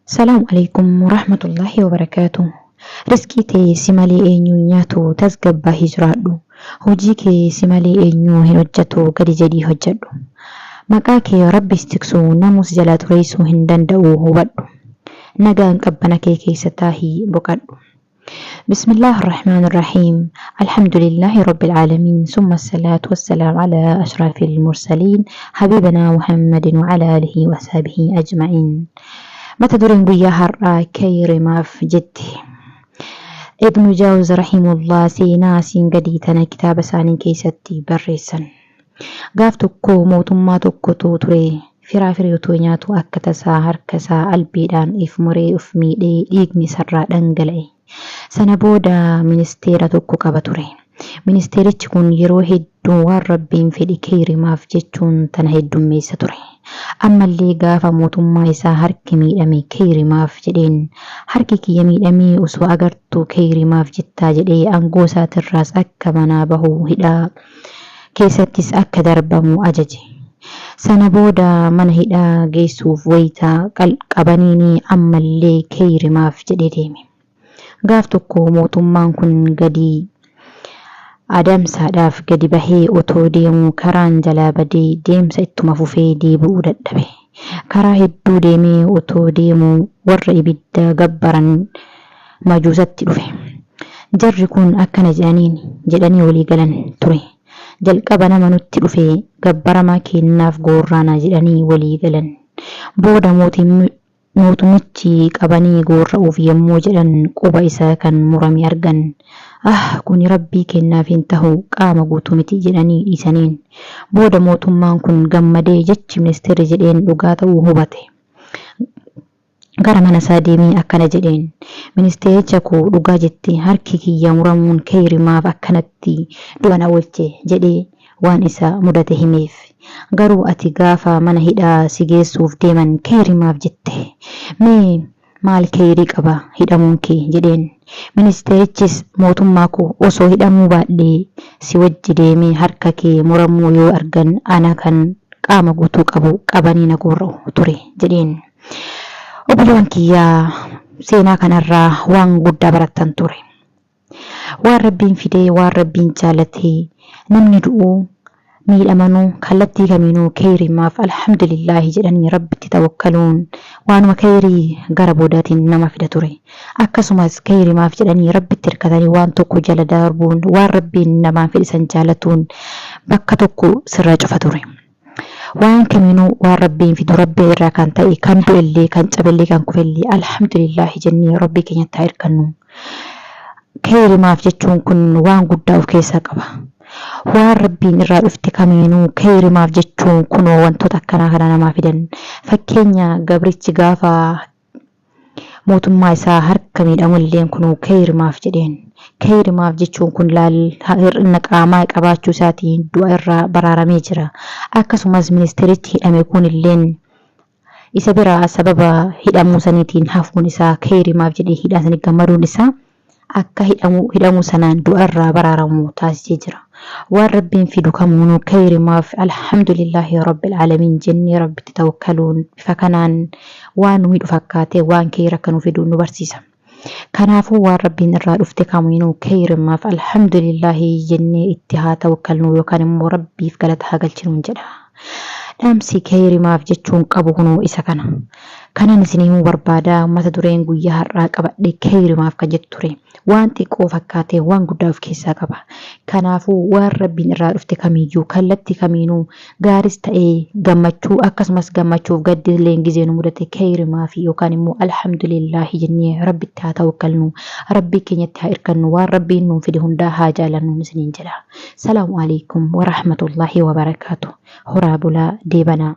السلام عليكم ورحمة الله وبركاته. رزقي تي سمالي اينيو نياتو تزقب هجرادو. هجيكي سمالي اينيو هنوجتو قد جدي هجدو. مقاكي ربي استكسو ناموس جلات ريسو هندن دو هودو. نقان قبناكي كيستاهي بقدو. بسم الله الرحمن الرحيم. الحمد لله رب العالمين، ثم الصلاة والسلام على أشرف المرسلين حبيبنا محمد وعلى آله وصحبه أجمعين. متى دورين بيا هرّا كير ما في جدي ابن جوز رحمه الله سينا سين قديتنا كتاب سانين كيستي بريسن قافتكو موتما تكو توري firaafireetu nyaatu akka tasaa harkasaa albiidhaan if muree uf miidhee dhiigni sarraa dhangala'e. Sana booda ministeera tokko qaba ture. Ministeerichi kun yeroo hedduu waan rabbiin fedhe keerimaaf jechuun tana heddummeessa ture. Ammallee gaafa mootummaa isaa harki miidhame keerimaaf jedheen harki kiyya miidhamee osoo agartuu keerimaaf jettaa jedhee aangoo isaatirraas akka manaa bahu hidhaa keessattis akka darbamu ajaje. Sana booda mana hidhaa geessuuf wayitaa qabaniini ammallee keerimaaf jedhee deeme. Gaaf tokko mootummaan kun gadi adamsaadhaaf gadi bahee otoo deemuu karaan jalaa badee deemsa ittuma fufee deebi'uu dadhabe. Karaa hedduu deemee otoo deemuu warra ibidda gabbaran majuusatti dhufe. Jarri kun akkana jedhanii walii galan ture. Jalqaba nama nutti dhufe gabbaramaa kennaaf goorraana jedhanii walii galan. Booda mootumichi qabanii goorra'uuf yommuu jedhan quba isaa kan murame argan. Kuni rabbii kennaaf hin tahu qaama guutuu miti jedhanii dhiisaniin. Booda mootummaan kun gammadee jechi ministeerri jedheen dhugaa ta'uu hubate. Gara mana isaa deemee akkana jedheen ministeericha koo dhugaa jetti harki kiyya muramuun keerimaaf akkanatti du'a na oolche jedhee waan isa mudate himeef. Garuu ati gaafa mana hidhaa si geessuuf deeman keerimaaf jette. Mee maal keerii qaba hidhamuun kee jedheen. Ministeerichis mootummaa koo osoo hidhamuu baadhee si wajji deemee harka kee muramuu yoo argan ana kan qaama guutuu qabu qabanii na goorra'u ture jedheen. Obboleewwan kiyyaa seenaa kanarraa waan guddaa barattan ture. Waan rabbiin fidee waan rabbiin jaalatee namni du'uu miidhamanuu kallattii kamiinuu keerimaaf alhamdulillahi jedhanii rabbitti tawakkaluun waanuma keerii gara boodaatiin nama fida ture. Akkasumas keerimaaf jedhanii rabbitti hirkatanii waan tokko jala darbuun waan rabbiin namaan fedhisan jaalatuun bakka tokko sirraa cufa ture. Waan kamiinuu waan rabbiin fidu rabbii irraa kan ta'e kan du'ellee kan cabellee kan kufellee alhamdulillahi jennee rabbii keenyatti haa hirkannu. Keerimaaf jechuun kun waan guddaa of keessaa qaba. Waan rabbiin irraa dhufte kamiinuu keerimaaf jechuun kun wantoota akkanaa kana namaa fidan. Fakkeenya gabrichi gaafa mootummaa isaa harka miidhamullee kun keerimaaf jedheen. Keerimaaf jechuun kun hir'ina qaamaa qabaachuu isaatiin du'a irraa baraaramee jira. Akkasumas ministeerichi hidhame kunilleen isa biraa sababa hidhamuu saniitiin hafuun isaa keerimaaf jedhee hidhaa sanii gammaduun isaa akka hidhamuu sanaan du'a irraa baraaramu taasisee jira. Waan rabbiin fidu kamuunuu keerimaaf alhamdulillahi rabbil aalamiin jennee rabbitti tawakkaluun bifa kanaan waan nu miidhu fakkaatee waan keera akka nu fidu nu barsiisa. Kanaafuu waan rabbiin irraa dhufte kamiinuu keerimaaf alhamdulillahi jennee itti haa tawakkalnu yookaan immoo rabbiif galata haa galchinu jedha. Dhaamsi keerimaaf jechuun qabu kunoo isa kana. Kanan isinimuu barbaada mata dureen guyyaa har'aa qabadhe keerimaaf kan jettu ture. Waan xiqqoo fakkaatee waan guddaa of keessaa qaba. Kanaafuu waan rabbiin irraa dhufte kamiyyuu kallattii kamiinuu gaaris ta'ee gammachuu akkasumas gammachuuf gaddillee gizee nu mudate keerimaaf yookaan immoo alhamdulillahi jennee rabbitti haa tawakkalnu. Rabbii keenyatti haa hirkannu waan rabbiin nuun fide hundaa haa jaalannu isiniin jedha. Salaamu alaikum wa rahmatullahi wa barakaatuh. Horaa bulaa deebanaa.